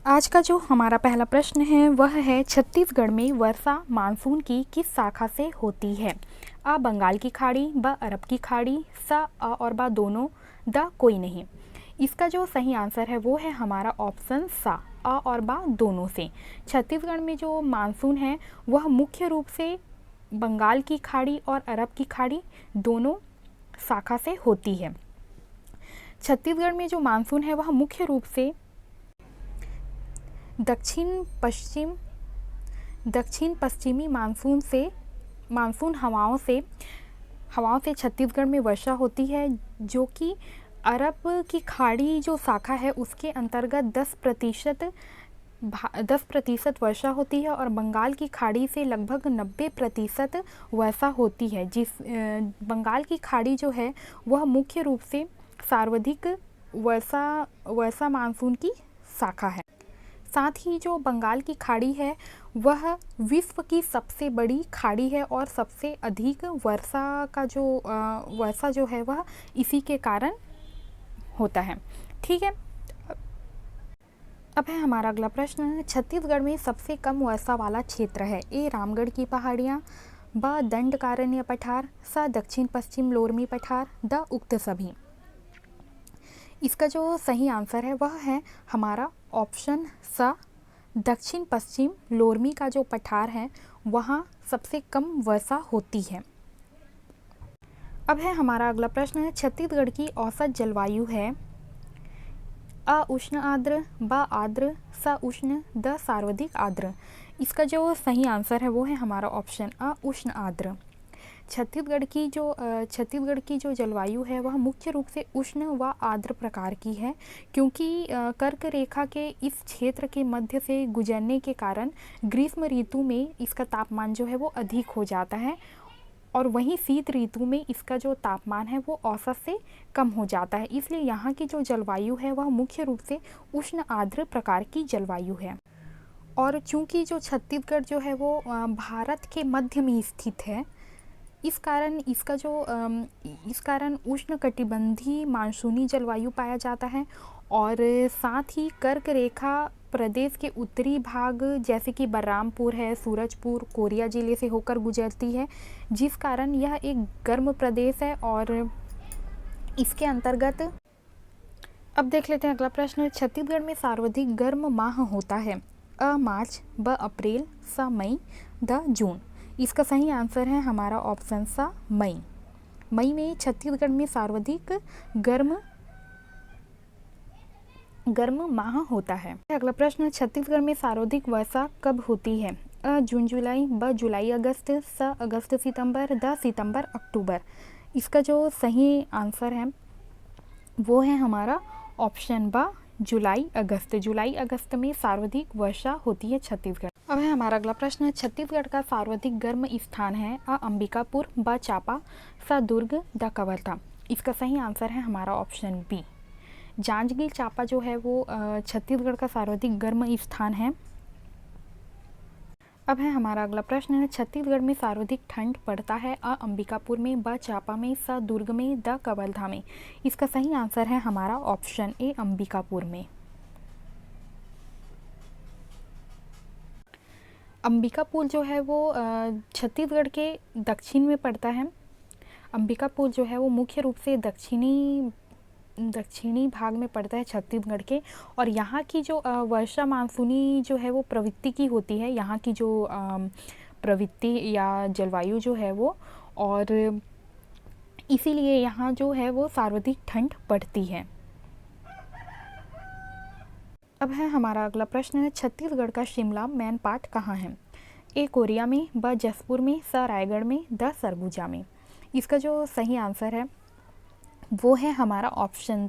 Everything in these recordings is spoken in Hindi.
आज का जो हमारा पहला प्रश्न है वह है छत्तीसगढ़ में वर्षा मानसून की किस शाखा से होती है। अ बंगाल की खाड़ी, ब अरब की खाड़ी, स अ और ब दोनों, द कोई नहीं। इसका जो सही आंसर है वो है हमारा ऑप्शन सा, अ और ब दोनों से। छत्तीसगढ़ में जो मानसून है वह मुख्य रूप से बंगाल की खाड़ी और अरब की खाड़ी दोनों शाखा से होती है। छत्तीसगढ़ में जो मानसून है वह मुख्य रूप से दक्षिण पश्चिमी मानसून हवाओं से छत्तीसगढ़ में वर्षा होती है, जो कि अरब की खाड़ी जो शाखा है उसके अंतर्गत 10% वर्षा होती है और बंगाल की खाड़ी से लगभग 90% वर्षा होती है। बंगाल की खाड़ी जो है वह मुख्य रूप से सर्वाधिक वर्षा मानसून की शाखा है। साथ ही जो बंगाल की खाड़ी है वह विश्व की सबसे बड़ी खाड़ी है और सबसे अधिक वर्षा जो है वह इसी के कारण होता है। ठीक है, अब है हमारा अगला प्रश्न। छत्तीसगढ़ में सबसे कम वर्षा वाला क्षेत्र है। ए रामगढ़ की पहाड़ियाँ, ब दंडकारण्य पठार, स दक्षिण पश्चिम लोरमी पठार, द उक्त सभी। इसका जो सही आंसर है वह है हमारा ऑप्शन स, दक्षिण पश्चिम लोरमी का जो पठार है वहाँ सबसे कम वर्षा होती है। अब है हमारा अगला प्रश्न। छत्तीसगढ़ की औसत जलवायु है। अ उष्ण आर्द्र, ब आर्द्र, स उष्ण, द सर्वाधिक आर्द्र। इसका जो सही आंसर है वो है हमारा ऑप्शन अ उष्ण आर्द्र। छत्तीसगढ़ की जो जलवायु है वह मुख्य रूप से उष्ण व आर्द्र प्रकार की है, क्योंकि कर्क रेखा के इस क्षेत्र के मध्य से गुजरने के कारण ग्रीष्म ऋतु में इसका तापमान जो है वो अधिक हो जाता है और वहीं शीत ऋतु में इसका जो तापमान है वो औसत से कम हो जाता है। इसलिए यहाँ की जो जलवायु है वह मुख्य रूप से उष्ण आर्द्र प्रकार की जलवायु है। और चूँकि जो छत्तीसगढ़ जो है वो भारत के मध्य में स्थित है, इस कारण उष्णकटिबंधीय मानसूनी जलवायु पाया जाता है और साथ ही कर्क रेखा प्रदेश के उत्तरी भाग जैसे कि बलरामपुर है, सूरजपुर, कोरिया जिले से होकर गुजरती है, जिस कारण यह एक गर्म प्रदेश है। और इसके अंतर्गत अब देख लेते हैं अगला प्रश्न। छत्तीसगढ़ में सर्वाधिक गर्म माह होता है। अ मार्च, ब अप्रैल, स मई, द जून। इसका सही आंसर है हमारा ऑप्शन सा मई। मई में छत्तीसगढ़ में सर्वाधिक गर्म माह होता है। अगला प्रश्न। छत्तीसगढ़ में सर्वाधिक वर्षा कब होती है। अ जून जुलाई, ब जुलाई अगस्त, स अगस्त सितंबर, द सितंबर अक्टूबर। इसका जो सही आंसर है वो है हमारा ऑप्शन ब जुलाई अगस्त। जुलाई अगस्त में सर्वाधिक वर्षा होती है छत्तीसगढ़। अब है हमारा अगला प्रश्न। छत्तीसगढ़ का सर्वाधिक गर्म स्थान है। अ अंबिकापुर, ब चांपा, स दुर्ग, द कवर्धा। इसका सही आंसर है हमारा ऑप्शन बी। जांजगीर चांपा जो है वो छत्तीसगढ़ का सर्वाधिक गर्म स्थान है। अब है हमारा अगला प्रश्न। छत्तीसगढ़ में सर्वाधिक ठंड पड़ता है। अ अंबिकापुर में, ब चांपा में, स दुर्ग में, द कवर्धा में। इसका सही आंसर है हमारा ऑप्शन ए अंबिकापुर में। अंबिकापुर जो है वो छत्तीसगढ़ के दक्षिण में पड़ता है। अंबिकापुर जो है वो मुख्य रूप से दक्षिणी भाग में पड़ता है छत्तीसगढ़ के, और यहाँ की जो वर्षा मानसूनी जो है वो प्रवृत्ति की होती है, यहाँ की जो प्रवृत्ति या जलवायु जो है वो, और इसीलिए यहाँ जो है वो सर्वाधिक ठंड पड़ती है। अब है हमारा अगला प्रश्न। छत्तीसगढ़ का शिमला मैन पाट कहाँ है। ए कोरिया में, ब जसपुर में, स रायगढ़ में, द सरगुजा में। इसका जो सही आंसर है वो है हमारा ऑप्शन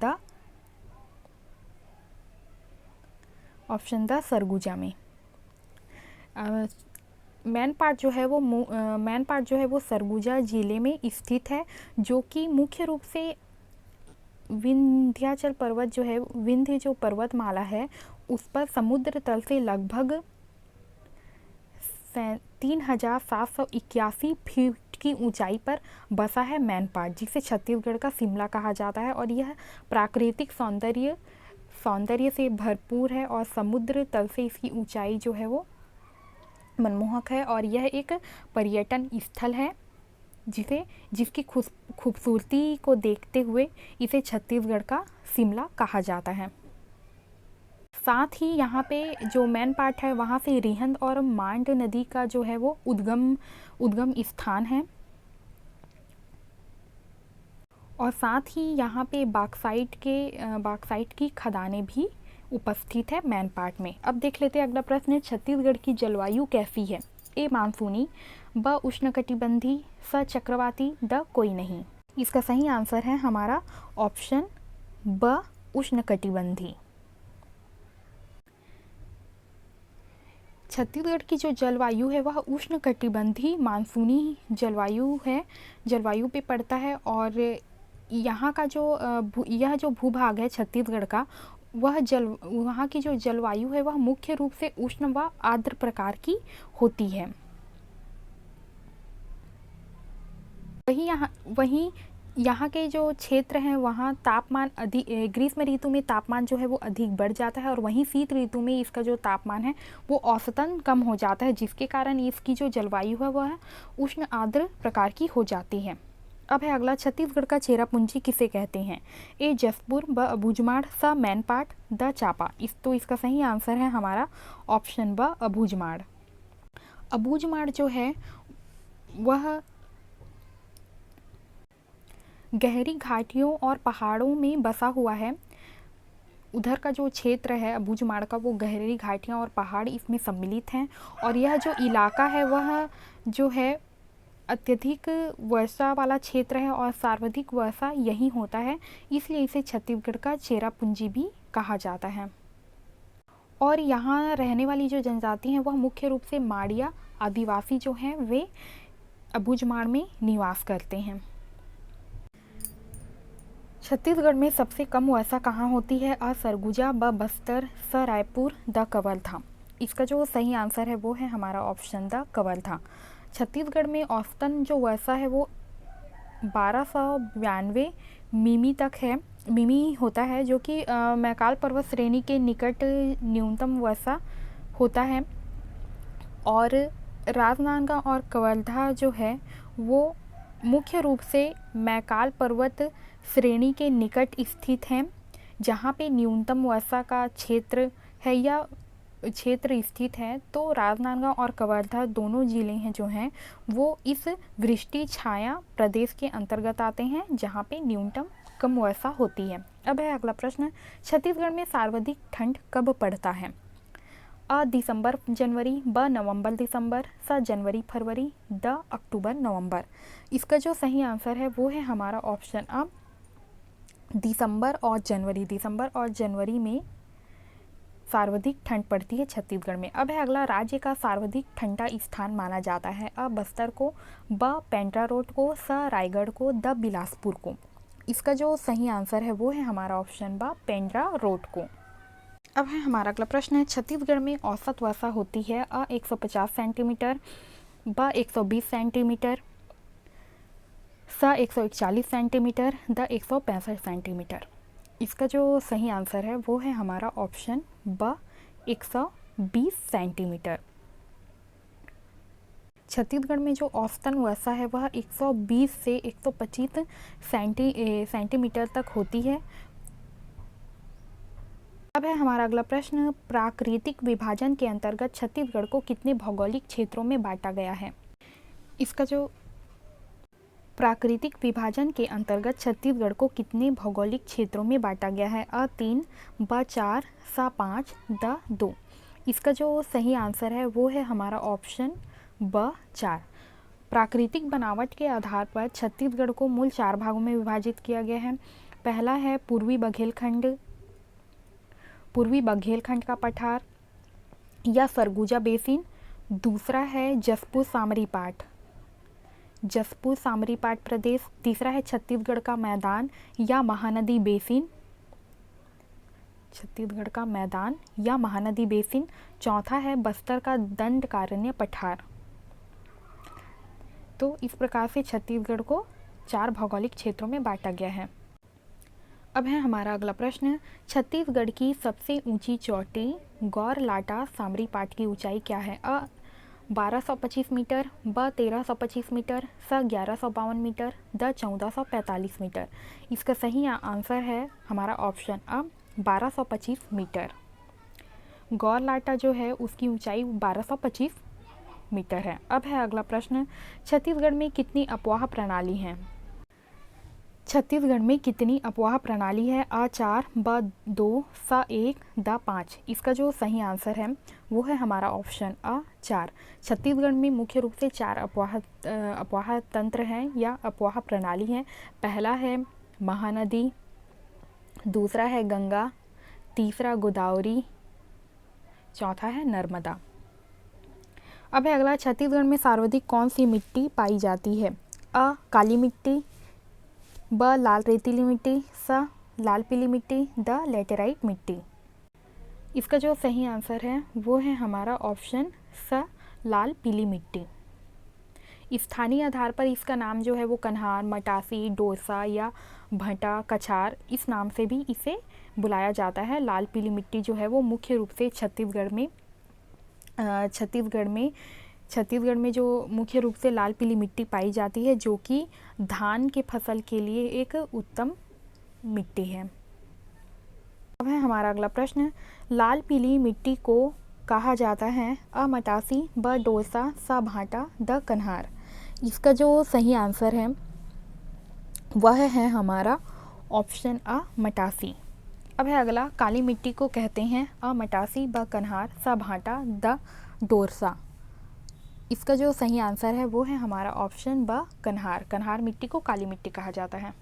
द सरगुजा में। मैन पाट जो है वो सरगुजा जिले में स्थित है, जो कि मुख्य रूप से विंध्याचल पर्वत जो है, विंध्य जो पर्वतमाला है उस पर समुद्र तल से लगभग 3781 फीट की ऊंचाई पर बसा है मैन पाट, जिसे छत्तीसगढ़ का शिमला कहा जाता है। और यह प्राकृतिक सौंदर्य सौंदर्य से भरपूर है और समुद्र तल से इसकी ऊंचाई जो है वो मनमोहक है और यह एक पर्यटन स्थल है जिसकी खूबसूरती को देखते हुए इसे छत्तीसगढ़ का शिमला कहा जाता है। साथ ही यहाँ पे जो मेन पार्ट है वहाँ से रिहंद और मांड नदी का जो है वो उद्गम स्थान है और साथ ही यहाँ पे बाक्साइट की खदानें भी उपस्थित है मेन पार्ट में। अब देख लेते हैं अगला प्रश्न, छत्तीसगढ़ की जलवायु कैसी है? ए मानसूनी, ब उष्णकटिबंधी, स चक्रवाती, द कोई नहीं। इसका सही आंसर है हमारा ऑप्शन ब उष्णकटिबंधी। छत्तीसगढ़ की जो जलवायु है वह उष्णकटिबंधी मानसूनी जलवायु पे पड़ता है और यहाँ का यह जो भूभाग है छत्तीसगढ़ का वहाँ की जो जलवायु है वह मुख्य रूप से उष्ण व आर्द्र प्रकार की होती है। वहीं यहाँ के जो क्षेत्र हैं वहाँ तापमान अधिक, ग्रीष्म ऋतु में तापमान जो है वो अधिक बढ़ जाता है और वहीं शीत ऋतु में इसका जो तापमान है वो औसतन कम हो जाता है, जिसके कारण इसकी जो जलवायु है वह उष्ण आर्द्र प्रकार की हो जाती है। अब है अगला, छत्तीसगढ़ का चेरापूंजी किसे कहते हैं? ए जसपुर, ब अबूझमाड़, स मैनपाट, द चापा। इसका सही आंसर है हमारा ऑप्शन ब अबूझमाड़। अबूझमाड़ जो है वह गहरी घाटियों और पहाड़ों में बसा हुआ है। उधर का जो क्षेत्र है अबूझमाड़ का वो गहरी घाटियाँ और पहाड़ इसमें सम्मिलित हैं और यह जो इलाका है वह जो है अत्यधिक वर्षा वाला क्षेत्र है और सर्वाधिक वर्षा यहीं होता है, इसलिए इसे छत्तीसगढ़ का चेरापूंजी भी कहा जाता है। और यहाँ रहने वाली जो जनजाति हैं वह मुख्य रूप से माड़िया आदिवासी जो हैं वे अबूझमाड़ में निवास करते हैं। छत्तीसगढ़ में सबसे कम वर्षा कहाँ होती है? अ सरगुजा, ब बस्तर, स रायपुर, द कवर्धा। इसका जो सही आंसर है वो है हमारा ऑप्शन द कवर्धा। छत्तीसगढ़ में औसतन जो वर्षा है वो 1292 मिमी तक है, मिमी होता है, जो कि मैकाल पर्वत श्रेणी के निकट न्यूनतम वर्षा होता है। और राजनांदगांव और कवर्धा जो है वो मुख्य रूप से मैकाल पर्वत श्रेणी के निकट स्थित हैं, जहाँ पे न्यूनतम वर्षा का क्षेत्र है या क्षेत्र स्थित है। तो राजनांदगांव और कवर्धा दोनों जिले हैं जो हैं वो इस वृष्टि छाया प्रदेश के अंतर्गत आते हैं, जहाँ पे न्यूनतम कम वर्षा होती है। अब है अगला प्रश्न, छत्तीसगढ़ में सर्वाधिक ठंड कब पड़ता है? अ दिसंबर जनवरी, ब नवंबर दिसंबर, स जनवरी फरवरी, द अक्टूबर नवंबर। इसका जो सही आंसर है वो है हमारा ऑप्शन अ दिसंबर और जनवरी में सर्वाधिक ठंड पड़ती है छत्तीसगढ़ में। अब है अगला, राज्य का सर्वाधिक ठंडा स्थान माना जाता है? अ बस्तर को, ब पेंड्रा रोड को, स रायगढ़ को, द बिलासपुर को। इसका जो सही आंसर है वो है हमारा ऑप्शन ब पेंड्रा रोड को। अब है हमारा अगला प्रश्न है, छत्तीसगढ़ में औसत वर्षा होती है? अ 150 सेंटीमीटर, ब 120 सेंटीमीटर, स 141 सेंटीमीटर, द 165 सेंटीमीटर। इसका जो सही आंसर है वो है हमारा ऑप्शन ब 120 सेंटीमीटर। छत्तीसगढ़ में जो औसतन वर्षा है वह 120 से 125 सेंटीमीटर तक होती है। अब है हमारा अगला प्रश्न, प्राकृतिक विभाजन के अंतर्गत छत्तीसगढ़ को कितने भौगोलिक क्षेत्रों में बांटा गया है? इसका जो प्राकृतिक विभाजन के अंतर्गत छत्तीसगढ़ को कितने भौगोलिक क्षेत्रों में बांटा गया है? अ 3, ब 4, स 5, द 2। इसका जो सही आंसर है वो है हमारा ऑप्शन ब 4। प्राकृतिक बनावट के आधार पर छत्तीसगढ़ को मूल 4 भागों में विभाजित किया गया है। पहला है पूर्वी बघेलखंड का पठार या सरगुजा बेसिन। दूसरा है जसपुर सामरी पाट प्रदेश। तीसरा है छत्तीसगढ़ का मैदान या महानदी बेसिन। चौथा है बस्तर का दंडकारण्य पठार। तो इस प्रकार से छत्तीसगढ़ को 4 भौगोलिक क्षेत्रों में बांटा गया है। अब है हमारा अगला प्रश्न, छत्तीसगढ़ की सबसे ऊंची चोटी गौर लाटा सामरी पाट की ऊंचाई क्या है? 1225 मीटर, ब 1325 मीटर, स 1152 मीटर, द 1445 मीटर। इसका सही आंसर है हमारा ऑप्शन 1225 मीटर। गौर लाटा जो है उसकी ऊंचाई 1225 मीटर है। अब है अगला प्रश्न, छत्तीसगढ़ में कितनी अपवाह प्रणाली हैं? छत्तीसगढ़ में कितनी अपवाह प्रणाली है? 4, ब 2, स 1, द 5। इसका जो सही आंसर है वो है हमारा ऑप्शन 4। छत्तीसगढ़ में मुख्य रूप से 4 अपवाह तंत्र हैं या अपवाह प्रणाली हैं। पहला है महानदी, दूसरा है गंगा, तीसरा गोदावरी, चौथा है नर्मदा। अब है अगला, छत्तीसगढ़ में सर्वाधिक कौन सी मिट्टी पाई जाती है? काली मिट्टी, ब लाल रेतीली मिट्टी, स लाल पीली मिट्टी, द लेटेराइट मिट्टी। इसका जो सही आंसर है वो है हमारा ऑप्शन स लाल पीली मिट्टी। स्थानीय आधार पर इसका नाम जो है वो कन्हार, मटासी, डोसा या भटा, कछार इस नाम से भी इसे बुलाया जाता है। लाल पीली मिट्टी जो है वो मुख्य रूप से छत्तीसगढ़ में जो मुख्य रूप से लाल पीली मिट्टी पाई जाती है, जो कि धान के फसल के लिए एक उत्तम मिट्टी है। अब है हमारा अगला प्रश्न, लाल पीली मिट्टी को कहा जाता है? मटासी, ब डोसा, स भाटा, द कन्हार। इसका जो सही आंसर है वह है हमारा ऑप्शन मटासी। अब है अगला, काली मिट्टी को कहते हैं? मटासी, ब कन्हार, स भाटा, द डोरसा। इसका जो सही आंसर है वो है हमारा ऑप्शन ब कन्हार। कन्हार मिट्टी को काली मिट्टी कहा जाता है।